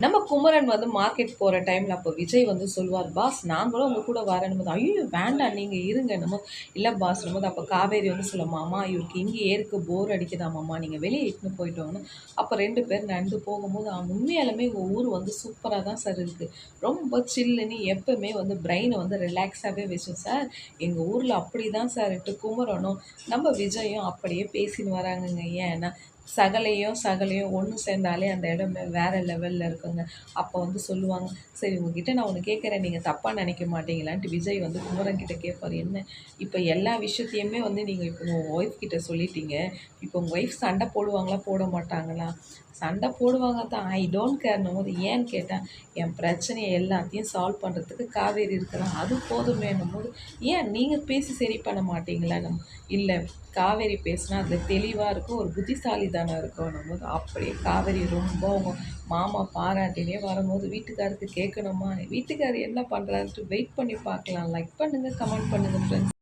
நம்ம குமரன் வந்து மார்க்கெட் போகிற டைமில் அப்போ விஜய் வந்து சொல்லுவார், பாஸ் நாங்களும் உங்கள் கூட வரேன்னு. ஐயோ வேண்டாம் நீங்கள் இருங்க நம்ம. இல்லை பாஸ் நம்ம. அப்போ காவேரி வந்து சொல்ல, மாமா இவருக்கு இங்கே ஏருக்கு போர் அடிக்குதாமாம்மா, நீங்கள் வெளியே இட்டுன்னு போயிட்டு வாங்கன்னு. அப்போ 2 பேர் நடந்து போகும்போது உண்மையாலுமே உங்கள் ஊர் வந்து சூப்பராக தான் சார் இருக்குது, ரொம்ப சில்லுன்னு எப்பவுமே வந்து பிரெயினை வந்து ரிலாக்ஸாகவே வச்சோம் சார். எங்கள் ஊரில் அப்படி தான் சார் குமரனும் நம்ம விஜயும் அப்படியே பேசின்னு வராங்கங்க. ஏன்னா சகலையும் ஒன்று சேர்ந்தாலே அந்த இடமே வேறு லெவலில் இருக்குங்க. அப்போ வந்து சொல்லுவாங்க, சரி உங்ககிட்ட நான் ஒன்று கேட்குறேன், நீங்கள் தப்பாக நினைக்க மாட்டீங்களான்ட்டு விஜய் வந்து குமரன் கிட்ட கேட்பார். என்ன இப்போ எல்லா விஷயத்தையுமே வந்து நீங்கள் இப்போ உங்கள் ஒய்ஃப் கிட்ட சொல்லிட்டீங்க, இப்போ உங்கள் ஒய்ஃப் சண்டை போடுவாங்களா போட மாட்டாங்களா? சண்டை போடுவாங்க தான், ஐ டோன்ட் கேர்னும் போது ஏன்னு கேட்டேன், என் பிரச்சனையை எல்லாத்தையும் சால்வ் பண்ணுறதுக்கு காவேரி இருக்கிறான், அது போதுமேனும் போது ஏன் நீங்கள் பேசி சரி பண்ண மாட்டீங்களா? இல்லை காவேரி பேசினா அதில் தெளிவாக இருக்கும், ஒரு புத்திசாலி தானே இருக்கணும் போது அப்படியே காவேரி ரொம்ப அவங்க மாமா பாராட்டினே வரும்போது வீட்டுக்காருக்கு கேட்கணுமா, வீட்டுக்காரர் என்ன பண்ணுறாருன்ட்டு வெயிட் பண்ணி பார்க்கலாம். லைக் பண்ணுங்கள், கமெண்ட் பண்ணுங்கள் ஃப்ரெண்ட்ஸ்.